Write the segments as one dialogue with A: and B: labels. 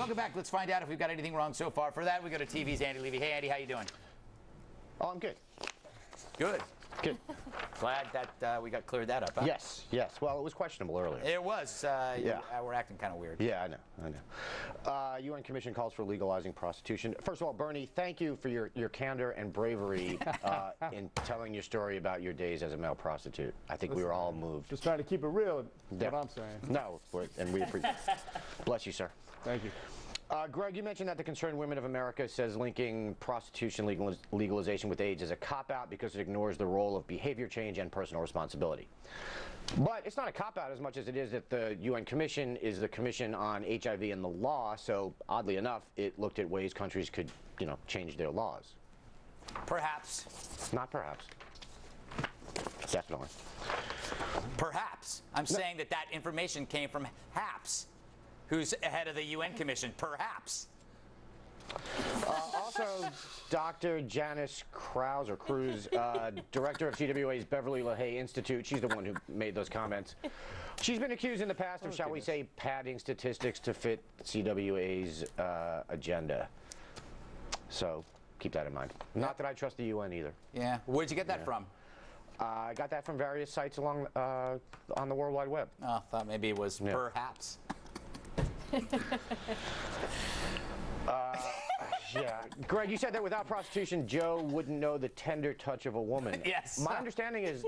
A: Welcome back. Let's find out if we've got anything wrong so far. For that, we go to TV's Andy Levy. Hey, Andy, how you doing?
B: Oh, I'm good.
A: Good.
B: Good.
A: Glad that we got cleared that up. Huh?
B: Yes. Well, it was questionable earlier.
A: It was.
B: Yeah.
A: We're acting kind of weird.
B: Yeah, I know. UN Commission calls for legalizing prostitution. First of all, Bernie, thank you for your candor and bravery in telling your story about your days as a male prostitute. I think we were all moved.
C: Just trying to keep it real, is what I'm saying.
B: No, and we appreciate Bless you, sir.
C: Thank you.
B: Greg, you mentioned that the Concerned Women of America says linking prostitution legalization with AIDS is a cop-out because it ignores the role of behavior change and personal responsibility. But it's not a cop-out as much as it is that the UN Commission is the Commission on HIV and the law, so oddly enough, it looked at ways countries could, change their laws.
A: Perhaps.
B: Not perhaps. Definitely.
A: Perhaps. I'm saying that information came from HAPS, who's head of the UN Commission. Perhaps.
B: Also, Dr. Janice Krause, director of CWA's Beverly LaHaye Institute, she's the one who made those comments. She's been accused in the past of, shall we say, padding statistics to fit CWA's agenda. So keep that in mind. Not that I trust the UN either.
A: Yeah. Where'd you get that from?
B: I got that from various sites on the World Wide Web.
A: Oh, I thought maybe it was perhaps.
B: Yeah. Greg, you said that without prostitution, Joe wouldn't know the tender touch of a woman.
A: Yes.
B: My understanding is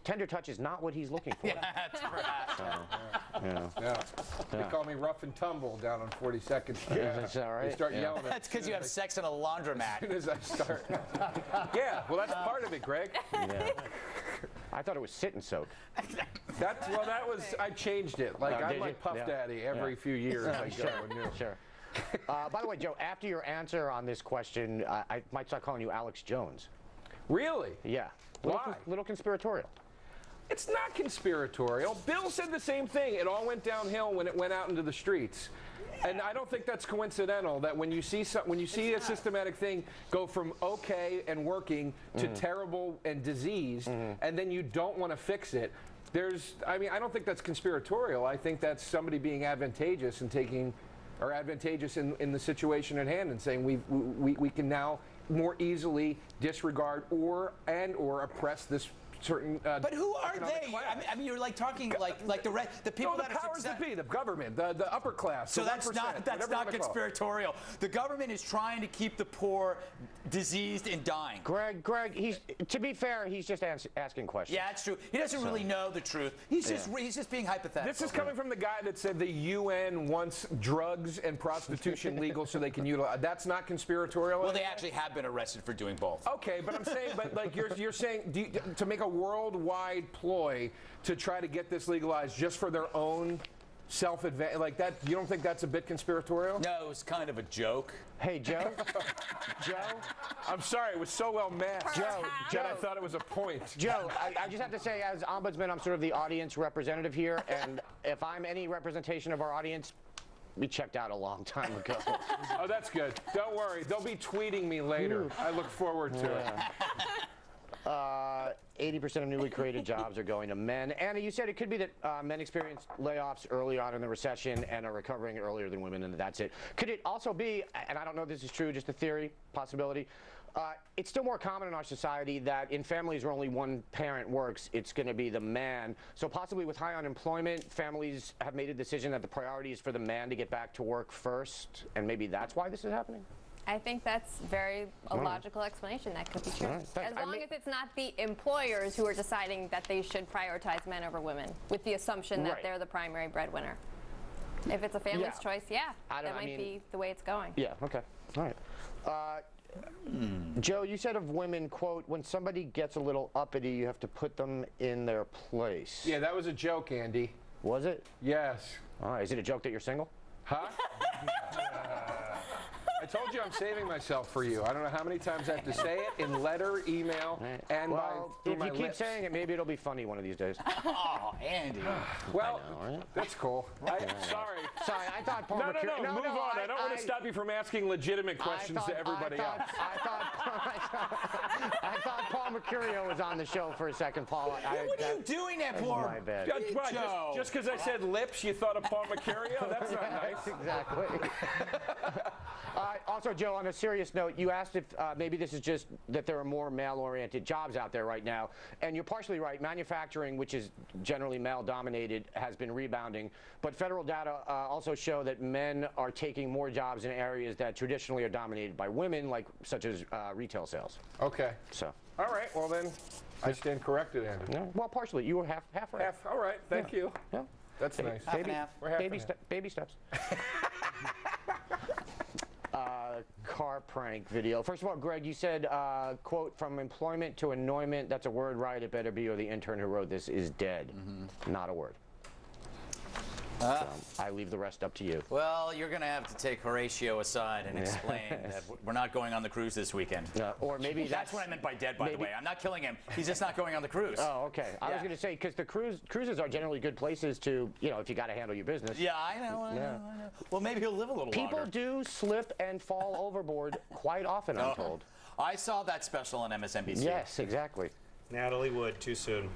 B: tender touch is not what he's looking for.
A: Yeah, that's perhaps.
D: They call me rough and tumble down on 42nd Street.
B: Is that right?
D: They start yelling.
A: That's because you have sex in a laundromat.
D: As soon as I start. Yeah, well, that's part of it, Greg.
B: Yeah. I thought it was sit and soak.
D: I changed it. I'm like Puff Daddy every few years. I go.
B: Sure. By the way, Joe, after your answer on this question, I might start calling you Alex Jones.
D: Really?
B: Yeah.
D: Why?
B: Little conspiratorial.
D: It's not conspiratorial. Bill said the same thing. It all went downhill when it went out into the streets. And I don't think that's coincidental that when you see a systematic thing go from okay and working to terrible and diseased, and then you don't want to fix it, I don't think that's conspiratorial. I think that's somebody being advantageous and advantageous in the situation at hand and saying we can now more easily disregard or oppress this certain.
A: But who are they?
D: Class.
A: I mean, you're like talking like the people
D: the
A: that
D: powers that be, the government, the upper class.
A: So
D: the
A: that's
D: 1%,
A: not conspiratorial. The government is trying to keep the poor diseased and dying.
B: Greg, to be fair, he's just asking questions.
A: Yeah, that's true. He doesn't really know the truth. He's just being hypothetical.
D: This is coming from the guy that said the UN wants drugs and prostitution legal so they can utilize. That's not conspiratorial.
A: Well, they actually have been arrested for doing both.
D: Okay, but I'm saying, you're saying to make a worldwide ploy to try to get this legalized just for their own self-advantage, like that. You don't think that's a bit conspiratorial?
A: No, it was kind of a joke.
B: Hey, Joe.
D: I'm sorry, it was so well masked.
B: Joe,
D: I thought it was a point.
B: Joe, I just have to say, as ombudsman, I'm sort of the audience representative here, and if I'm any representation of our audience, we checked out a long time ago.
D: Oh, that's good. Don't worry, they'll be tweeting me later. I look forward to it.
B: 80% of newly created jobs are going to men. Anna, you said it could be that men experienced layoffs early on in the recession and are recovering earlier than women, and that's it. Could it also be, and I don't know if this is true, just a theory, possibility, it's still more common in our society that in families where only one parent works, it's going to be the man. So possibly with high unemployment, families have made a decision that the priority is for the man to get back to work first, and maybe that's why this is happening?
E: I think that's a logical explanation. That could be true.
B: Right,
E: as long as it's not the employers who are deciding that they should prioritize men over women with the assumption that they're the primary breadwinner. If it's a family's choice, that might be the way it's going.
B: Yeah, okay. All right. Joe, you said of women, quote, when somebody gets a little uppity, you have to put them in their place.
D: Yeah, that was a joke, Andy.
B: Was it?
D: Yes.
B: All right. Is it a joke that you're single?
D: Huh? told you I'm saving myself for you. I don't know how many times I have to say it in letter, email, and
B: Well,
D: through
B: if
D: my
B: you keep
D: lips.
B: saying it, maybe it'll be funny one of these days.
A: Oh, Andy.
D: Well,
B: right?
D: that's cool. Sorry.
B: Sorry, I thought Paul
D: No,
B: Mercurio.
D: move on. I don't want to stop you from asking legitimate questions to everybody else.
B: I thought Paul Mercurio was on the show for a second, Paul.
A: What are you doing there, poor?
B: My bad.
A: Joe.
D: Just because I said lips, you thought of Paul Mercurio? That's not nice.
B: Exactly. Also, Joe, on a serious note, you asked if maybe this is just that there are more male-oriented jobs out there right now, and you're partially right. Manufacturing, which is generally male-dominated, has been rebounding, but federal data also show that men are taking more jobs in areas that traditionally are dominated by women, like such as retail sales.
D: Okay.
B: So,
D: All right. Well, then I stand corrected, Andrew.
B: yeah, well, partially. You were half right.
D: Half. All right. Thank you.
B: Yeah.
D: That's nice.
A: Half and half.
D: We're half and half.
B: Baby steps. Car prank video. First of all, Greg, you said, quote, from employment to annoyment. That's a word, right? It better be, or the intern who wrote this is dead. Not a word. So I leave the rest up to you.
A: Well, you're going to have to take Horatio aside and explain that we're not going on the cruise this weekend.
B: Or maybe
A: That's what I meant by dead, by the way. I'm not killing him. He's just not going on the cruise.
B: Oh, okay. I was going to say, because the cruises are generally good places to, if you got to handle your business.
A: Yeah, I know. Well, maybe he'll live a little
B: People
A: longer.
B: do slip and fall overboard quite often, I'm told.
A: I saw that special on MSNBC.
B: Yes, exactly.
F: Natalie Wood, too soon.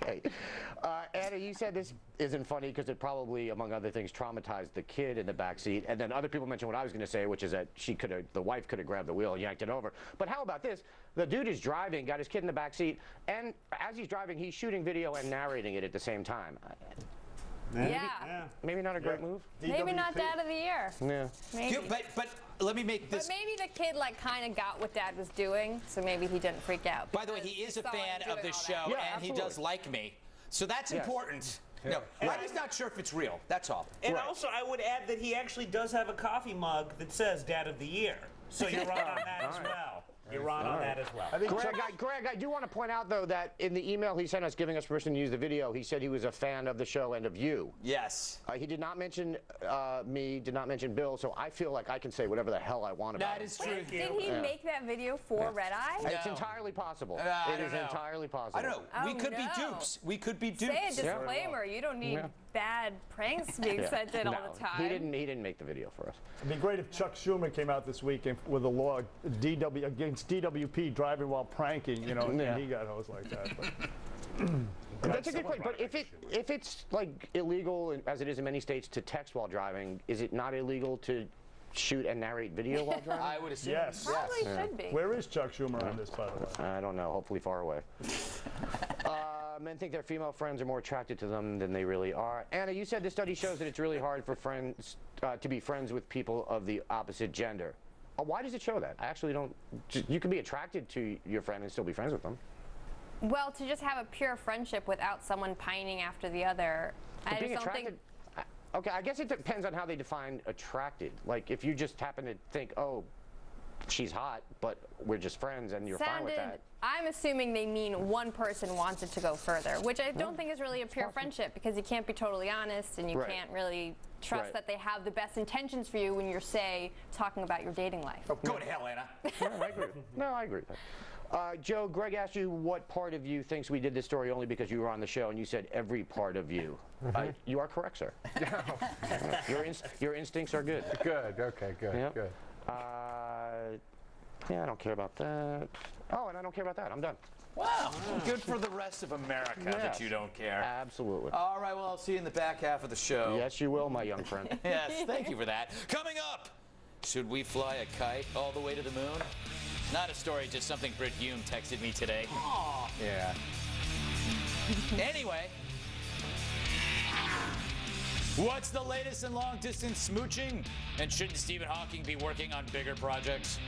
B: Okay. Anna, you said this isn't funny because it probably, among other things, traumatized the kid in the backseat. And then other people mentioned what I was going to say, which is that the wife could have grabbed the wheel and yanked it over. But how about this? The dude is driving, got his kid in the backseat, and as he's driving, he's shooting video and narrating it at the same time.
E: Yeah.
B: Maybe not a great move.
E: Maybe not Dad of the Year.
B: Yeah.
E: Maybe.
A: But let me make this.
E: But maybe the kid kind of got what Dad was doing, so maybe he didn't freak out.
A: By the way, he is a
E: Saw him
A: fan of
E: doing
A: the
E: all
A: show,
E: that.
B: Yeah,
A: and he does
B: absolutely.
A: like me. So that's important.
D: Yeah.
A: No, I'm just not sure if it's real. That's all.
F: And also, I would add that he actually does have a coffee mug that says Dad of the Year. So you're on that as well. You're on that as well.
B: Greg, I do want to point out, though, that in the email he sent us giving us permission to use the video, he said he was a fan of the show and of you.
A: Yes.
B: He did not mention me, did not mention Bill, so I feel like I can say whatever the hell I want about
A: That
B: him.
A: is true.
E: Did he make that video for Red Eye?
B: It's
A: No.
B: entirely possible.
A: I
B: It
A: don't
B: is
A: know.
B: entirely possible.
A: I don't know.
E: Oh,
A: We could be
E: no.
A: dupes. We could be dupes.
E: Say a disclaimer. You don't need bad pranks being sent in all the time.
B: He didn't make the video for us.
C: It'd be great if Chuck Schumer came out this week with a law against DWP driving while pranking, and he got hosed like that. But
B: That's a good point. But if it's like illegal, as it is in many states, to text while driving, is it not illegal to shoot and narrate video while driving?
A: I would assume.
C: yes.
E: Probably should be.
C: Where is Chuck Schumer on this, by the way?
B: I don't know. Hopefully far away. Men think their female friends are more attracted to them than they really are. Anna, you said this study shows that it's really hard for friends to be friends with people of the opposite gender. Why does it show that? I actually don't. You can be attracted to your friend and still be friends with them.
E: Well, to just have a pure friendship without someone pining after the other, I
B: Being
E: just don't think.
B: attracted. Okay, I guess it depends on how they define attracted. Like if you just happen to think, oh, she's hot, but we're just friends and you're fine with that.
E: I'm assuming they mean one person wants it to go further, which I don't think is really a pure friendship because you can't be totally honest and you
B: Right.
E: can't really trust
B: Right.
E: that they have the best intentions for you when you're, say, talking about your dating life.
A: Go to hell, Anna.
B: No, I agree. No, I agree with that. Joe, Greg asked you what part of you thinks we did this story only because you were on the show, and you said every part of you. You are correct, sir. Your instincts are good.
D: Good. Okay. Good.
B: Yep.
D: Good.
B: Yeah, I don't care about that. Oh, and I don't care about that. I'm done.
A: Wow. Good for the rest of America that
B: Yes.
A: you don't care.
B: Absolutely.
A: All right, well, I'll see you in the back half of the show.
B: Yes, you will, my young friend.
A: Yes, thank you for that. Coming up, should we fly a kite all the way to the moon? Not a story, just something Britt Hume texted me today.
D: Yeah.
A: Anyway, what's the latest in long-distance smooching? And shouldn't Stephen Hawking be working on bigger projects?